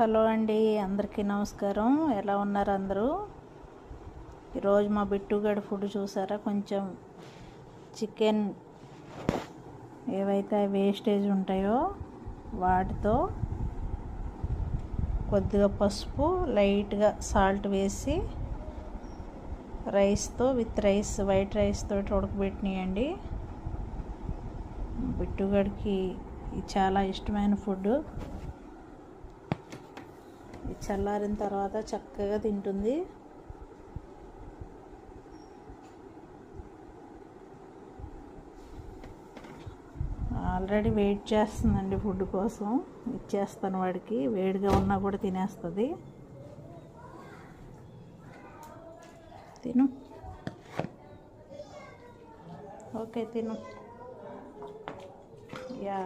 Hello అండి, అందరికీ నమస్కారం. ఎలా ఉన్నారు అందరూ? ఈరోజు మా బిట్టుగడి ఫుడ్ చూసారా? కొంచెం చికెన్ ఏవైతే వేస్టేజ్ ఉంటాయో వాటితో కొద్దిగా పసుపు, లైట్గా సాల్ట్ వేసి రైస్తో వైట్ రైస్ తోటి ఉడకబెట్టినాయండి. బిట్టుగడికి చాలా ఇష్టమైన ఫుడ్. చల్లారిన తర్వాత చక్కగా తింటుంది. ఆల్రెడీ వెయిట్ చేస్తుందండి ఫుడ్ కోసం. ఇచ్చేస్తాను వాడికి, వేడిగా ఉన్నా కూడా తినేస్తుంది. తిను, ఓకే తిను. యా